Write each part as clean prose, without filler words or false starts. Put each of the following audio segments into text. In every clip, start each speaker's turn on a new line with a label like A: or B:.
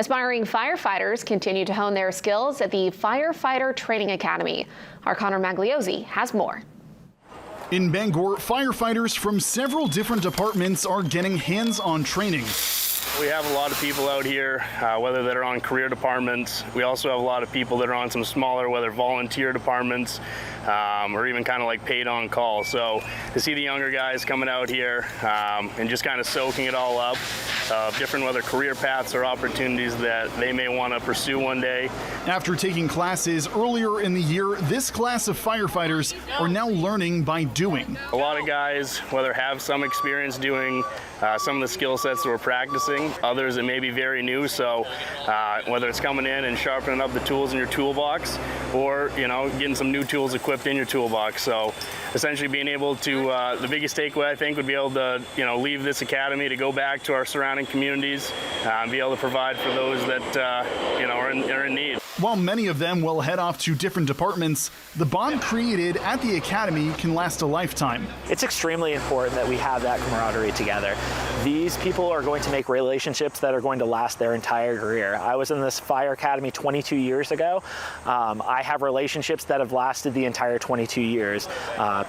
A: Aspiring firefighters continue to hone their skills at the Firefighter Training Academy. Our Connor Magliozzi has more.
B: In Bangor, firefighters from several different departments are getting hands-on training.
C: We have a lot of people out here, whether that are on career departments. We also have a lot of people that are on some smaller, whether volunteer departments, or even kind of like paid on call. So to see the younger guys coming out here and just kind of soaking it all up, different whether career paths or opportunities that they may want to pursue one day.
B: After taking classes earlier in the year, this class of firefighters are now learning by doing.
C: A lot of guys, whether have some experience doing some of the skill sets that we're practicing, others that may be very new. So whether it's coming in and sharpening up the tools in your toolbox, or getting some new tools equipped in your toolbox. So essentially being able to, the biggest takeaway I think would be able to leave this academy to go back to our surrounding communities and be able to provide for those that are in need.
B: While many of them will head off to different departments, the bond created at the academy can last a lifetime.
D: It's extremely important that we have that camaraderie together. These people are going to make relationships that are going to last their entire career. I was in this fire academy 22 years ago. I have relationships that have lasted the entire 22 years.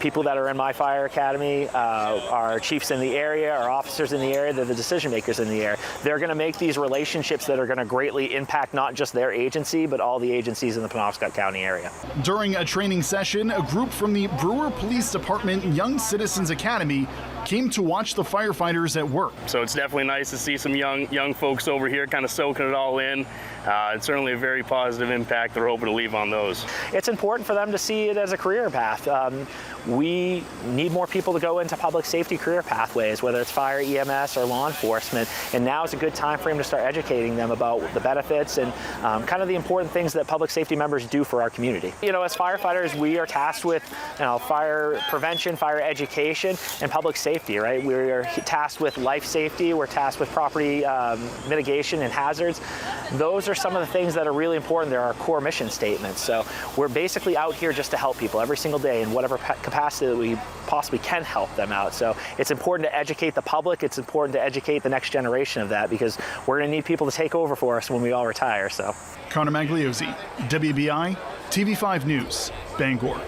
D: People that are in my fire academy are chiefs in the area, are officers in the area, they're the decision makers in the area. They're going to make these relationships that are going to greatly impact not just their agency, but all the agencies in the Penobscot County area. During
B: a training session, a group from the Brewer Police Department Young Citizens Academy came to watch the firefighters at work.
C: So it's definitely nice to see some young folks over here kind of soaking it all in. It's certainly a very positive impact that we're hoping to leave on those.
D: It's important for them to see it as a career path. We need more people to go into public safety career pathways, whether it's fire, EMS, or law enforcement. And now is a good time frame to start educating them about the benefits and kind of the important things that public safety members do for our community. As firefighters, we are tasked with fire prevention, fire education, and public safety, right? We are tasked with life safety. We're tasked with property mitigation and hazards. Those are some of the things that are really important. They're our core mission statements. So we're basically out here just to help people every single day in whatever capacity that we possibly can help them out. So it's important to educate the public. It's important to educate the next generation of that, because we're going to need people to take over for us when we all retire. So,
B: Connor Magliozzi, WBI, TV5 News, Bangor.